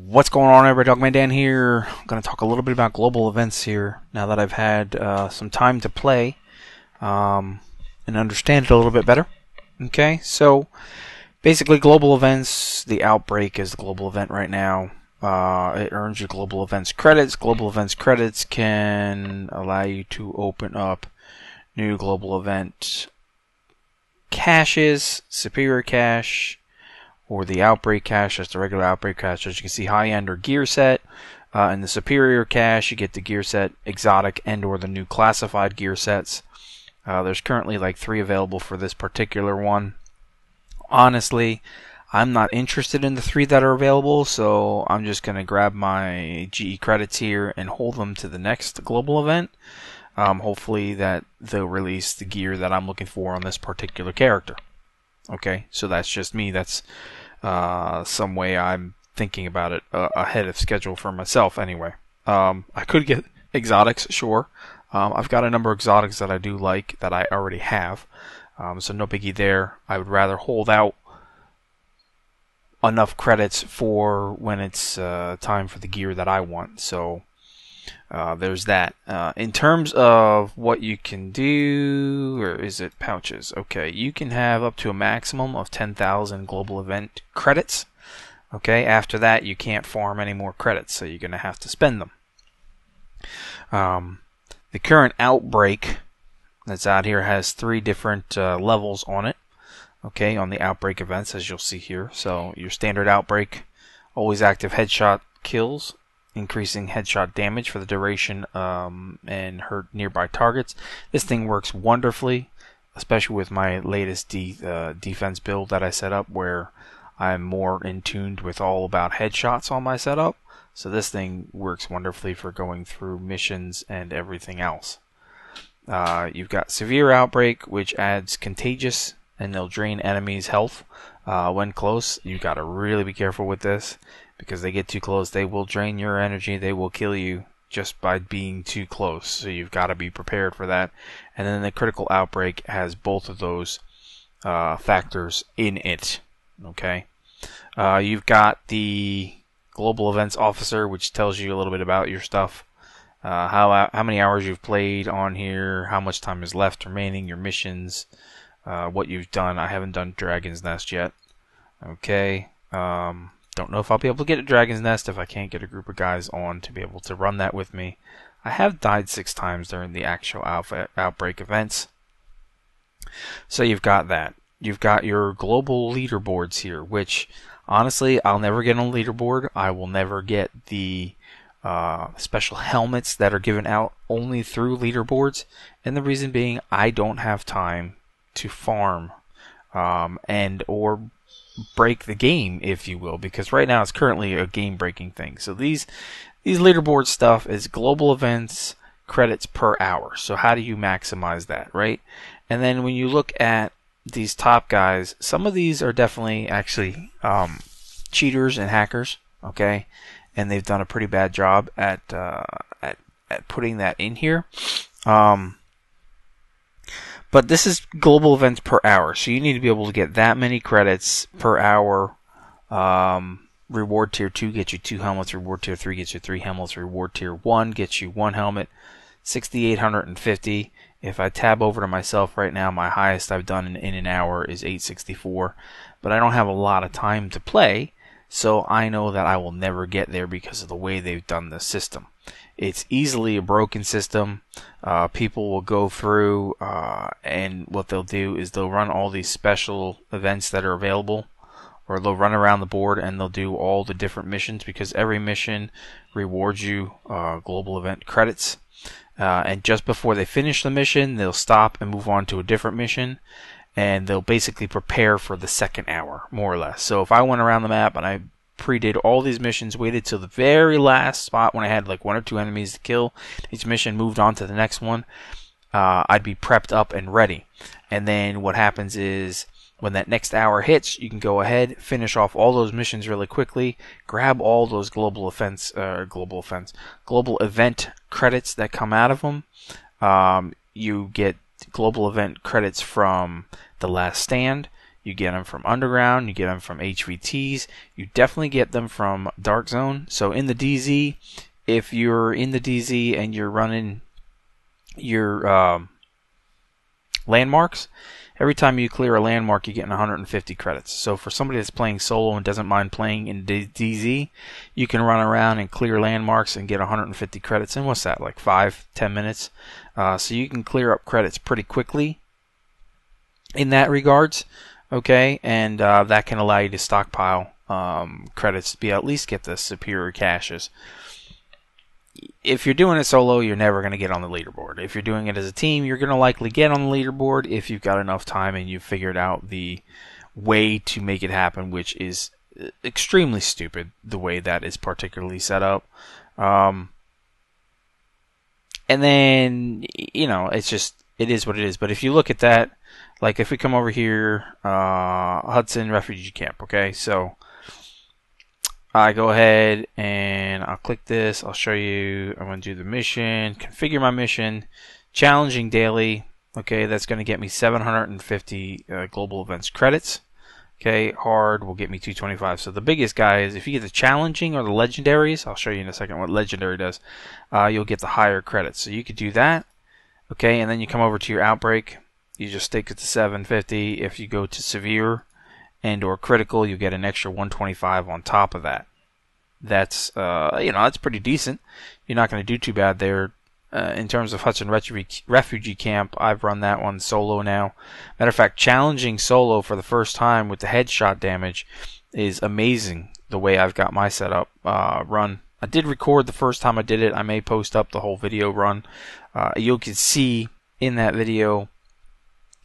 What's going on, everybody? Dogman Dan here. I'm going to talk a little bit about global events here now that I've had some time to play and understand it a little bit better. Okay, so basically global events, the Outbreak is the global event right now. It earns you global events credits. Global events credits can allow you to open up new global event caches, superior cache, or the Outbreak cache. That's the regular Outbreak cache. As you can see, high-end or gear set. In the superior cache, you get the gear set, exotic, and or the new classified gear sets. There's currently like 3 available for this particular one. Honestly, I'm not interested in the 3 that are available, so I'm just going to grab my GE credits here and hold them to the next global event. Hopefully that they'll release the gear that I'm looking for on this particular character. Okay, so that's just me. That's some way I'm thinking about it ahead of schedule for myself anyway. I could get exotics, sure. I've got a number of exotics that I do like that I already have. So no biggie there. I would rather hold out enough credits for when it's time for the gear that I want. So there's that. In terms of what you can do, or is it pouches? Okay, you can have up to a maximum of 10,000 global event credits. Okay, after that you can't farm any more credits, so you're going to have to spend them. The current Outbreak that's out here has 3 different levels on it. Okay, on the Outbreak events, as you'll see here. So your standard Outbreak, always active headshot kills, increasing headshot damage for the duration and hurt nearby targets. This thing works wonderfully, especially with my latest defense build that I set up, where I'm more in tuned with all about headshots on my setup. So this thing works wonderfully for going through missions and everything else. You've got Severe Outbreak, which adds Contagious, and they'll drain enemies' health when close. You've got to really be careful with this, because they get too close, they will drain your energy, they will kill you just by being too close. So you've got to be prepared for that. And then the Critical Outbreak has both of those factors in it. Okay, you've got the Global Events Officer, which tells you a little bit about your stuff. How many hours you've played on here, how much time is left remaining, your missions, what you've done. I haven't done Dragon's Nest yet. Okay. Don't know if I'll be able to get a Dragon's Nest if I can't get a group of guys on to be able to run that with me. I have died 6 times during the actual Outbreak events. So you've got that. You've got your global leaderboards here, which honestly I'll never get on a leaderboard. I will never get the special helmets that are given out only through leaderboards, and the reason being I don't have time to farm and or break the game, if you will, because right now it's currently a game breaking thing. So these leaderboard stuff is global events credits per hour. So how do you maximize that, right? And then when you look at these top guys, some of these are definitely actually cheaters and hackers, okay, and they've done a pretty bad job at putting that in here. But this is global events per hour, so you need to be able to get that many credits per hour. Reward tier 2 gets you 2 helmets. Reward tier 3 gets you 3 helmets. Reward tier 1 gets you 1 helmet. 6,850. If I tab over to myself right now, my highest I've done in an hour is 864. But I don't have a lot of time to play, so I know that I will never get there because of the way they've done the system. It's easily a broken system. People will go through and what they'll do is they'll run all these special events that are available, or they'll run around the board and they'll do all the different missions, because every mission rewards you global event credits. And just before they finish the mission, they'll stop and move on to a different mission, and they'll basically prepare for the second hour, more or less. So if I went around the map and I pre-did all these missions, waited till the very last spot when I had like 1 or 2 enemies to kill, each mission moved on to the next one, I'd be prepped up and ready. And then what happens is when that next hour hits, you can go ahead, finish off all those missions really quickly, grab all those global event credits that come out of them. You get global event credits from The Last Stand. You get them from Underground, you get them from HVTs, you definitely get them from Dark Zone. So in the DZ, if you're in the DZ and you're running your landmarks, every time you clear a landmark, you're getting 150 credits. So for somebody that's playing solo and doesn't mind playing in DZ, you can run around and clear landmarks and get 150 credits. And what's that, like 5-10 minutes? So you can clear up credits pretty quickly in that regards. Okay, and that can allow you to stockpile credits to at least get the superior caches. If you're doing it solo, you're never going to get on the leaderboard. If you're doing it as a team, you're going to likely get on the leaderboard if you've got enough time and you've figured out the way to make it happen, which is extremely stupid, the way that is particularly set up. And then, you know, it's just, it is what it is. But if you look at that, like if we come over here, Hudson Refugee Camp, okay, so I go ahead and I'll click this, I'll show you, I'm going to do the mission, configure my mission, challenging daily, okay, that's going to get me 750 global events credits, okay, hard will get me 225, so the biggest guy is if you get the challenging or the legendaries, I'll show you in a second what legendary does, you'll get the higher credits, so you could do that, okay, and then you come over to your outbreak, you just stick it to 750. If you go to severe and or critical, you get an extra 125 on top of that. That's you know, that's pretty decent. You're not going to do too bad there. In terms of Hudson Refugee Camp, I've run that one solo now. Matter of fact, challenging solo for the first time with the headshot damage is amazing. The way I've got my setup run. I did record the first time I did it. I may post up the whole video run. You can see in that video,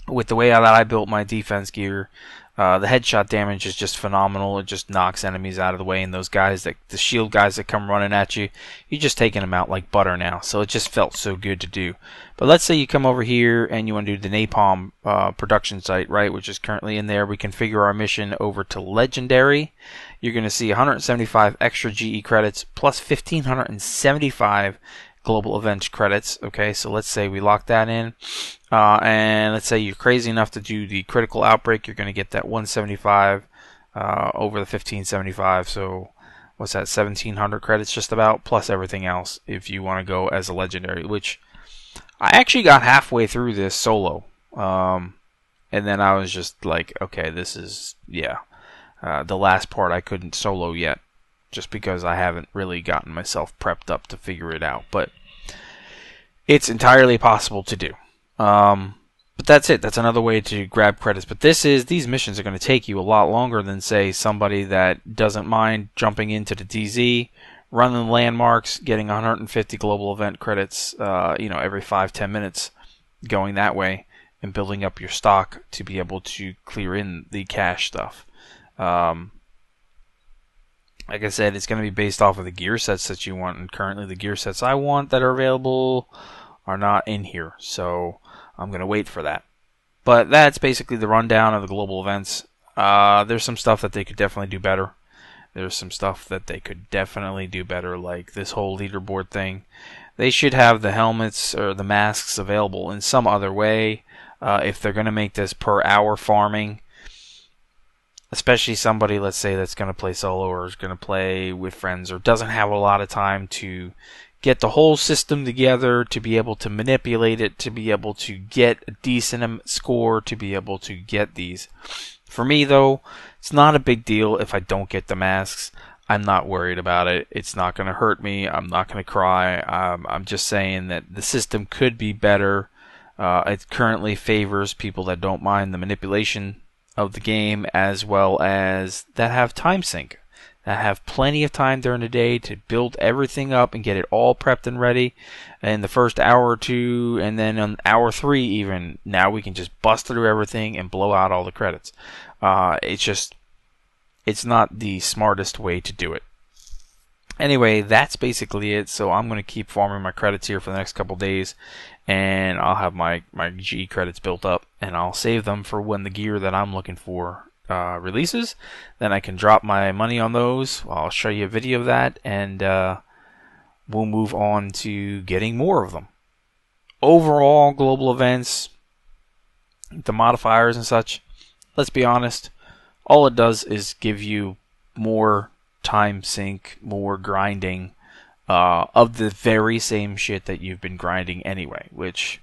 with the way that I built my defense gear, the headshot damage is just phenomenal. It just knocks enemies out of the way, and those guys, the shield guys that come running at you, you're just taking them out like butter now. So it just felt so good to do. But let's say you come over here and you want to do the Napalm production site, right, which is currently in there. We configure our mission over to Legendary. You're going to see 175 extra GE credits plus 1,575 global event credits. Okay, so let's say we lock that in, and let's say you're crazy enough to do the critical outbreak. You're going to get that 175 over the 1575. So what's that, 1,700 credits just about, plus everything else if you want to go as a legendary, which I actually got halfway through this solo, and then I was just like, okay, this is, yeah, the last part I couldn't solo yet, just because I haven't really gotten myself prepped up to figure it out. But it's entirely possible to do. But that's it. That's another way to grab credits. But these missions are going to take you a lot longer than, say, somebody that doesn't mind jumping into the DZ, running the landmarks, getting 150 global event credits, you know, every 5-10 minutes, going that way and building up your stock to be able to clear in the cache stuff. Like I said, it's going to be based off of the gear sets that you want, and currently the gear sets I want that are available are not in here, so I'm going to wait for that. But that's basically the rundown of the global events. There's some stuff that they could definitely do better. There's some stuff that they could definitely do better, like this whole leaderboard thing. They should have the helmets or the masks available in some other way if they're going to make this per hour farming. Especially somebody, let's say, that's going to play solo or is going to play with friends or doesn't have a lot of time to get the whole system together, to be able to manipulate it, to be able to get a decent score, to be able to get these. For me, though, it's not a big deal if I don't get the masks. I'm not worried about it. It's not going to hurt me. I'm not going to cry. I'm just saying that the system could be better. It currently favors people that don't mind the manipulation of the game, as well as that have time sink, that have plenty of time during the day to build everything up and get it all prepped and ready in the first hour or two, and then on hour 3 even, now we can just bust through everything and blow out all the credits. It's not the smartest way to do it. Anyway, that's basically it. So I'm going to keep farming my credits here for the next couple days, and I'll have my GE credits built up, and I'll save them for when the gear that I'm looking for releases. Then I can drop my money on those. I'll show you a video of that, and we'll move on to getting more of them. Overall, global events, the modifiers and such, let's be honest, all it does is give you more time sink, more grinding of the very same shit that you've been grinding anyway, which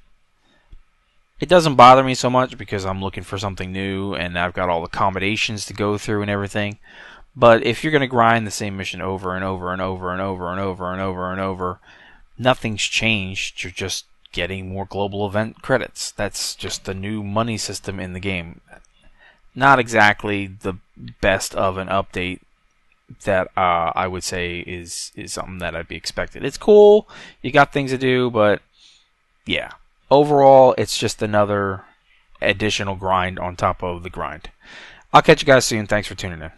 it doesn't bother me so much because I'm looking for something new and I've got all the combinations to go through and everything. But if you're going to grind the same mission over and over and over and over and over and over and over, nothing's changed. You're just getting more global event credits. That's just the new money system in the game. Not exactly the best of an update that I would say is something that I'd be expected. It's cool. You got things to do, but yeah. Overall, it's just another additional grind on top of the grind. I'll catch you guys soon. Thanks for tuning in.